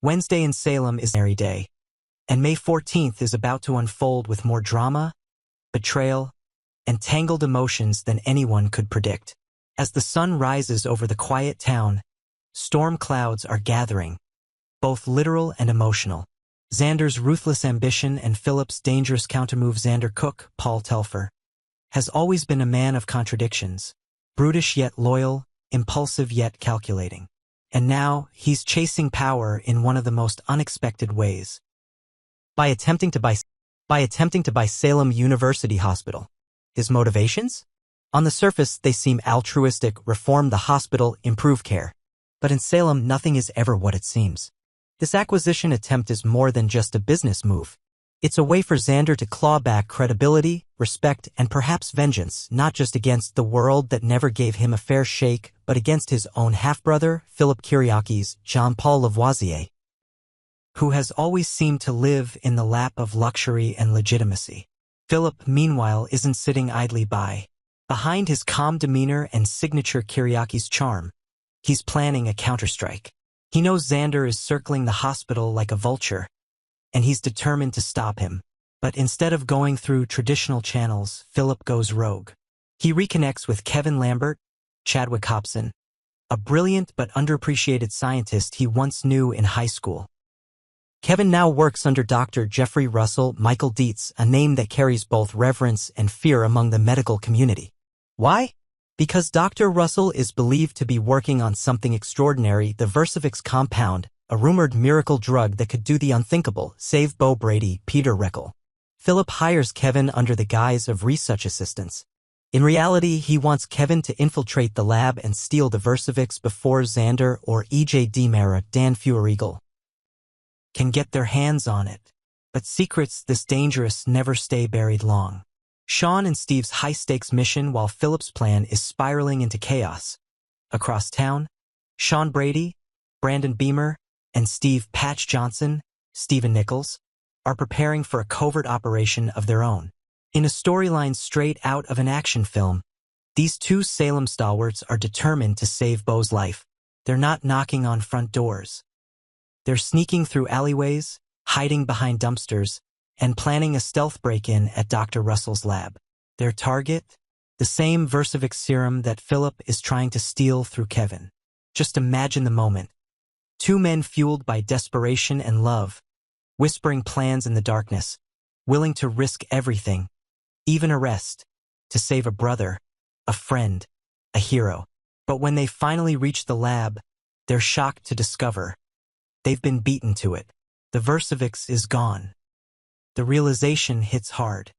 Wednesday in Salem is an ordinary day, and May 14th is about to unfold with more drama, betrayal, and tangled emotions than anyone could predict. As the sun rises over the quiet town, storm clouds are gathering, both literal and emotional. Xander's ruthless ambition and Philip's dangerous countermove. Xander Cook, Paul Telfer, has always been a man of contradictions, brutish yet loyal, impulsive yet calculating. And now, he's chasing power in one of the most unexpected ways. By attempting to buy Salem University Hospital. His motivations? On the surface, they seem altruistic: reform the hospital, improve care. But in Salem, nothing is ever what it seems. This acquisition attempt is more than just a business move. It's a way for Xander to claw back credibility, respect, and perhaps vengeance, not just against the world that never gave him a fair shake, but against his own half-brother, Philip Kyriakis, Jean-Paul Lavoisier, who has always seemed to live in the lap of luxury and legitimacy. Philip, meanwhile, isn't sitting idly by. Behind his calm demeanor and signature Kyriakis charm, he's planning a counterstrike. He knows Xander is circling the hospital like a vulture, and he's determined to stop him. But instead of going through traditional channels, Philip goes rogue. He reconnects with Kevin Lambert, Chadwick Hobson, a brilliant but underappreciated scientist he once knew in high school. Kevin now works under Dr. Jeffrey Russell Michael Dietz, a name that carries both reverence and fear among the medical community. Why? Because Dr. Russell is believed to be working on something extraordinary: the Versavix compound, a rumored miracle drug that could do the unthinkable, save Bo Brady, Peter Reckel. Philip hires Kevin under the guise of research assistance. In reality, he wants Kevin to infiltrate the lab and steal the Versavix before Xander or E.J. DiMera, Dan Feuerriegel, can get their hands on it. But secrets this dangerous never stay buried long. Sean and Steve's high-stakes mission, while Philip's plan is spiraling into chaos. Across town, Sean Brady, Brandon Beamer, and Steve Patch Johnson, Stephen Nichols, are preparing for a covert operation of their own. In a storyline straight out of an action film, these two Salem stalwarts are determined to save Bo's life. They're not knocking on front doors. They're sneaking through alleyways, hiding behind dumpsters, and planning a stealth break-in at Dr. Russell's lab. Their target? The same Versavix serum that Philip is trying to steal through Kevin. Just imagine the moment. Two men fueled by desperation and love, whispering plans in the darkness, willing to risk everything, even arrest, to save a brother, a friend, a hero. But when they finally reach the lab, they're shocked to discover they've been beaten to it. The Versavix is gone. The realization hits hard.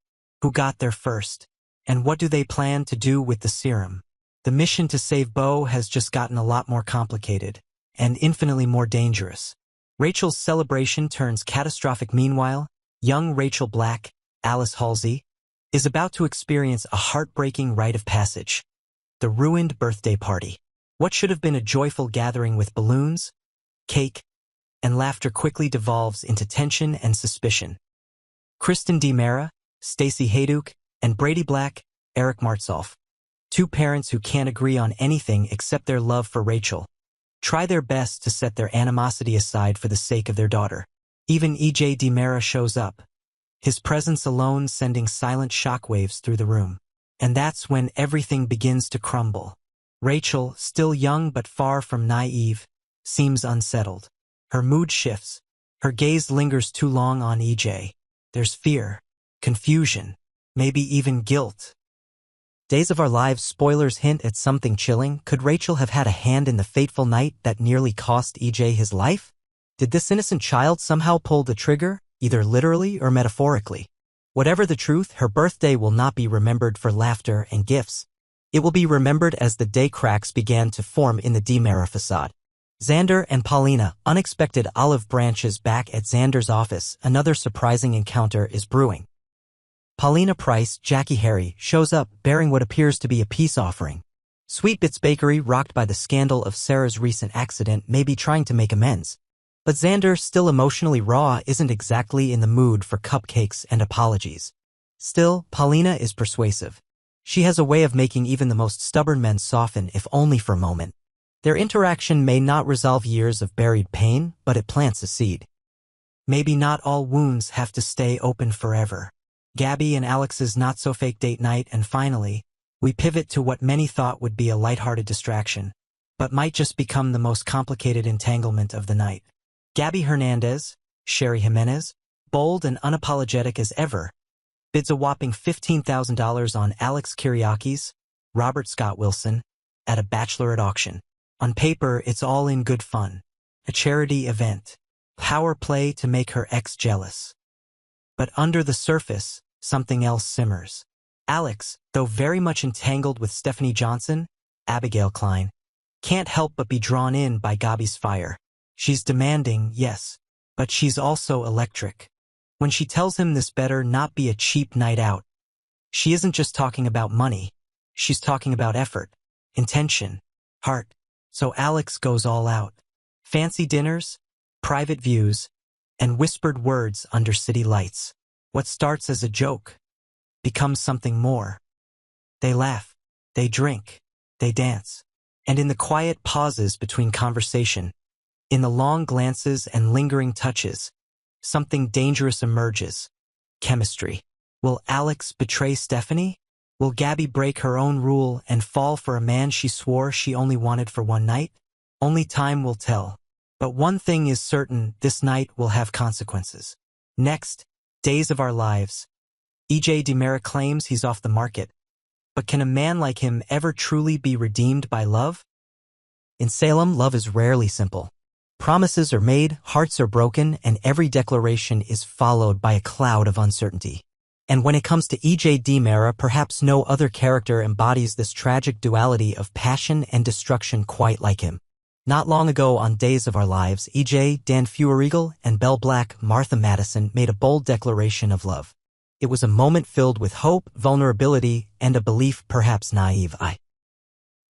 Who got there first? And what do they plan to do with the serum? The mission to save Bo has just gotten a lot more complicated, and infinitely more dangerous. Rachel's celebration turns catastrophic. Meanwhile, young Rachel Black, Alice Halsey, is about to experience a heartbreaking rite of passage. The ruined birthday party. What should have been a joyful gathering with balloons, cake, and laughter quickly devolves into tension and suspicion. Kristen DiMera, Stacey Hayduk, and Brady Black, Eric Martsolf, two parents who can't agree on anything except their love for Rachel, try their best to set their animosity aside for the sake of their daughter. Even E.J. DiMera shows up, his presence alone sending silent shockwaves through the room. And that's when everything begins to crumble. Rachel, still young but far from naive, seems unsettled. Her mood shifts. Her gaze lingers too long on E.J. There's fear, confusion, maybe even guilt. Days of Our Lives spoilers hint at something chilling. Could Rachel have had a hand in the fateful night that nearly cost E.J. his life? Did this innocent child somehow pull the trigger, either literally or metaphorically? Whatever the truth, her birthday will not be remembered for laughter and gifts. It will be remembered as the day cracks began to form in the DiMera facade. Xander and Paulina, unexpected olive branches back at Xander's office. Another surprising encounter is brewing. Paulina Price, Jackie Harry, shows up bearing what appears to be a peace offering. Sweet Bits Bakery, rocked by the scandal of Sarah's recent accident, may be trying to make amends. But Xander, still emotionally raw, isn't exactly in the mood for cupcakes and apologies. Still, Paulina is persuasive. She has a way of making even the most stubborn men soften, if only for a moment. Their interaction may not resolve years of buried pain, but it plants a seed. Maybe not all wounds have to stay open forever. Gabby and Alex's not-so-fake date night, and finally, we pivot to what many thought would be a lighthearted distraction, but might just become the most complicated entanglement of the night. Gabby Hernandez, Sherry Jimenez, bold and unapologetic as ever, bids a whopping $15,000 on Alex Kyriakis, Robert Scott Wilson, at a bachelorette auction. On paper, it's all in good fun. A charity event. Power play to make her ex jealous. But under the surface, something else simmers. Alex, though very much entangled with Stephanie Johnson, Abigail Klein, can't help but be drawn in by Gabby's fire. She's demanding, yes, but she's also electric. When she tells him this better not be a cheap night out, she isn't just talking about money. She's talking about effort, intention, heart. So Alex goes all out. Fancy dinners, private views, and whispered words under city lights. What starts as a joke becomes something more. They laugh, they drink, they dance. And in the quiet pauses between conversation, in the long glances and lingering touches, something dangerous emerges. Chemistry. Will Alex betray Stephanie? Will Gabby break her own rule and fall for a man she swore she only wanted for one night? Only time will tell. But one thing is certain, this night will have consequences. Next, Days of Our Lives. E.J. DiMera claims he's off the market. But can a man like him ever truly be redeemed by love? In Salem, love is rarely simple. Promises are made, hearts are broken, and every declaration is followed by a cloud of uncertainty. And when it comes to E.J. DiMera, perhaps no other character embodies this tragic duality of passion and destruction quite like him. Not long ago on Days of Our Lives, E.J., Dan Feuerriegel, and Belle Black, Martha Madison, made a bold declaration of love. It was a moment filled with hope, vulnerability, and a belief, perhaps naive,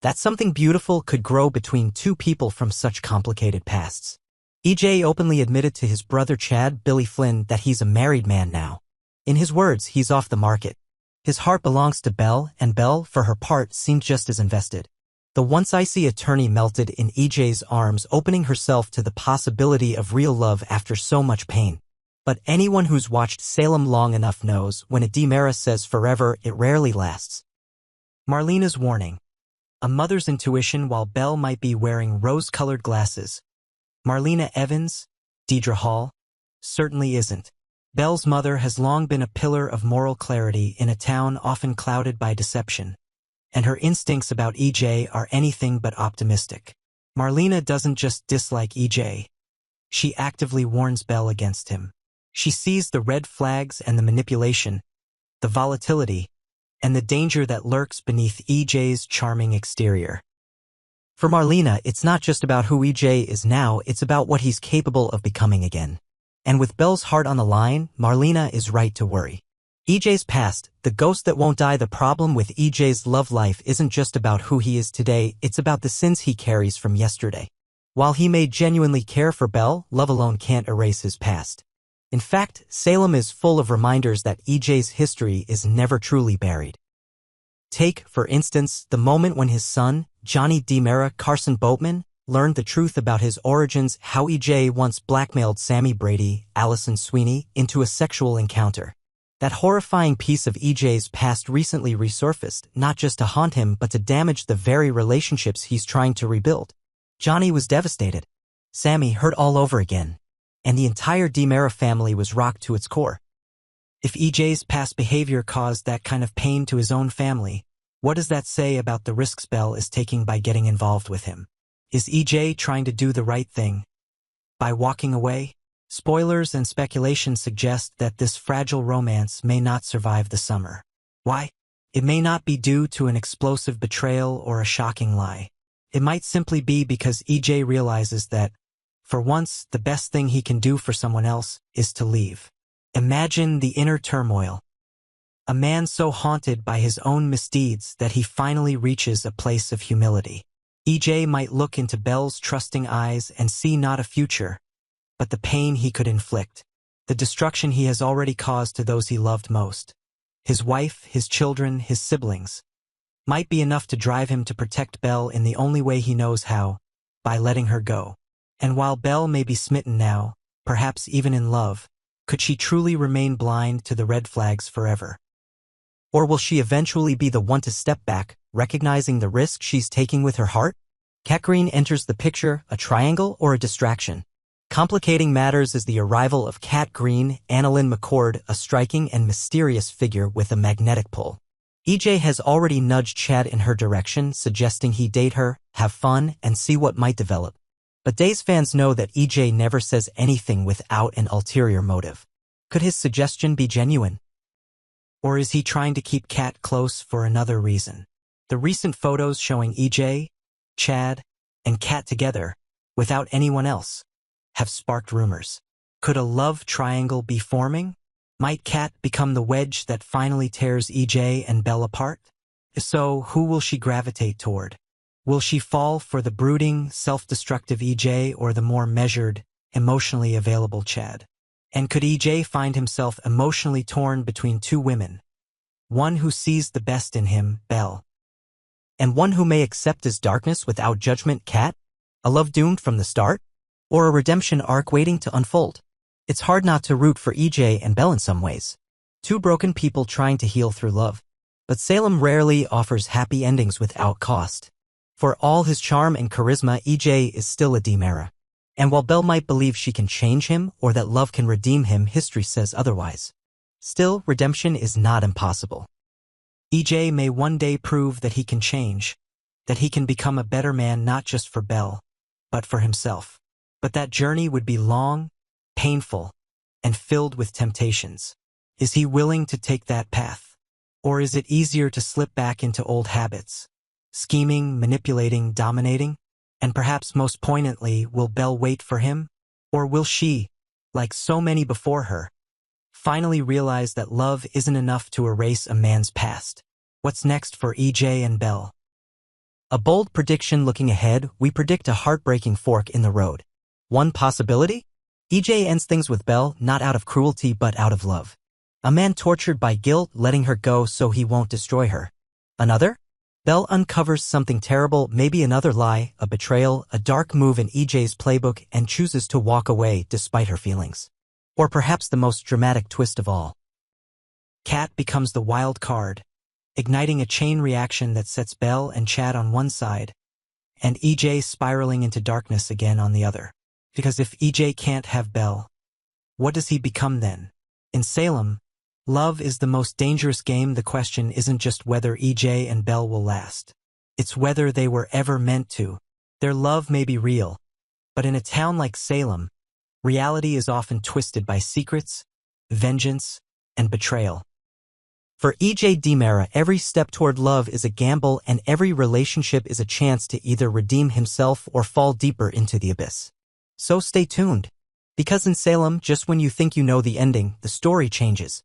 that something beautiful could grow between two people from such complicated pasts. E.J. openly admitted to his brother Chad, Billy Flynn, that he's a married man now. In his words, he's off the market. His heart belongs to Belle, and Belle, for her part, seemed just as invested. The once icy attorney melted in E.J.'s arms, opening herself to the possibility of real love after so much pain. But anyone who's watched Salem long enough knows when a DiMera says forever, it rarely lasts. Marlena's warning. A mother's intuition while Belle might be wearing rose-colored glasses. Marlena Evans, Deidre Hall, certainly isn't. Belle's mother has long been a pillar of moral clarity in a town often clouded by deception, and her instincts about E.J. are anything but optimistic. Marlena doesn't just dislike E.J. She actively warns Belle against him. She sees the red flags and the manipulation, the volatility, and the danger that lurks beneath E.J.'s charming exterior. For Marlena, it's not just about who E.J. is now, it's about what he's capable of becoming again. And with Belle's heart on the line, Marlena is right to worry. E.J.'s past, the ghost that won't die. The problem with E.J.'s love life isn't just about who he is today, it's about the sins he carries from yesterday. While he may genuinely care for Belle, love alone can't erase his past. In fact, Salem is full of reminders that E.J.'s history is never truly buried. Take, for instance, the moment when his son, Johnny DiMera Carson Boatman, learned the truth about his origins, how E.J. once blackmailed Sammy Brady, Allison Sweeney, into a sexual encounter. That horrifying piece of E.J.'s past recently resurfaced, not just to haunt him but to damage the very relationships he's trying to rebuild. Johnny was devastated. Sammy hurt all over again. And the entire DiMera family was rocked to its core. If E.J.'s past behavior caused that kind of pain to his own family, what does that say about the risks Belle is taking by getting involved with him? Is E.J. trying to do the right thing by walking away? Spoilers and speculation suggest that this fragile romance may not survive the summer. Why? It may not be due to an explosive betrayal or a shocking lie. It might simply be because E.J. realizes that, for once, the best thing he can do for someone else is to leave. Imagine the inner turmoil. A man so haunted by his own misdeeds that he finally reaches a place of humility. E.J. might look into Belle's trusting eyes and see not a future, but the pain he could inflict, the destruction he has already caused to those he loved most. His wife, his children, his siblings. might be enough to drive him to protect Belle in the only way he knows how, by letting her go. And while Belle may be smitten now, perhaps even in love, could she truly remain blind to the red flags forever? Or will she eventually be the one to step back, recognizing the risk she's taking with her heart? Cat Green enters the picture, a triangle or a distraction. Complicating matters is the arrival of Cat Green, Annalyn McCord, a striking and mysterious figure with a magnetic pull. EJ has already nudged Chad in her direction, suggesting he date her, have fun, and see what might develop. But Days fans know that EJ never says anything without an ulterior motive. Could his suggestion be genuine? Or is he trying to keep Cat close for another reason? The recent photos showing EJ, Chad, and Cat together, without anyone else, have sparked rumors. Could a love triangle be forming? Might Cat become the wedge that finally tears EJ and Belle apart? If so, who will she gravitate toward? Will she fall for the brooding, self-destructive EJ or the more measured, emotionally available Chad? And could EJ find himself emotionally torn between two women? One who sees the best in him, Belle, and one who may accept his darkness without judgment, Cat? A love doomed from the start? Or a redemption arc waiting to unfold? It's hard not to root for EJ and Belle in some ways. Two broken people trying to heal through love. But Salem rarely offers happy endings without cost. For all his charm and charisma, EJ is still a DiMera. And while Belle might believe she can change him or that love can redeem him, history says otherwise. Still, redemption is not impossible. EJ may one day prove that he can change, that he can become a better man not just for Belle, but for himself. But that journey would be long, painful, and filled with temptations. Is he willing to take that path? Or is it easier to slip back into old habits? Scheming, manipulating, dominating? And perhaps most poignantly, will Belle wait for him? Or will she, like so many before her, finally realize that love isn't enough to erase a man's past? What's next for EJ and Belle? A bold prediction looking ahead, we predict a heartbreaking fork in the road. One possibility? EJ ends things with Belle, not out of cruelty but out of love. A man tortured by guilt, letting her go so he won't destroy her. Another? Belle uncovers something terrible, maybe another lie, a betrayal, a dark move in EJ's playbook, and chooses to walk away despite her feelings. Or perhaps the most dramatic twist of all. Cat becomes the wild card, igniting a chain reaction that sets Belle and Chad on one side, and EJ spiraling into darkness again on the other. Because if EJ can't have Belle, what does he become then? In Salem, love is the most dangerous game. The question isn't just whether EJ and Belle will last. It's whether they were ever meant to. Their love may be real, but in a town like Salem, reality is often twisted by secrets, vengeance, and betrayal. For EJ DiMera, every step toward love is a gamble, and every relationship is a chance to either redeem himself or fall deeper into the abyss. So stay tuned, because in Salem, just when you think you know the ending, the story changes.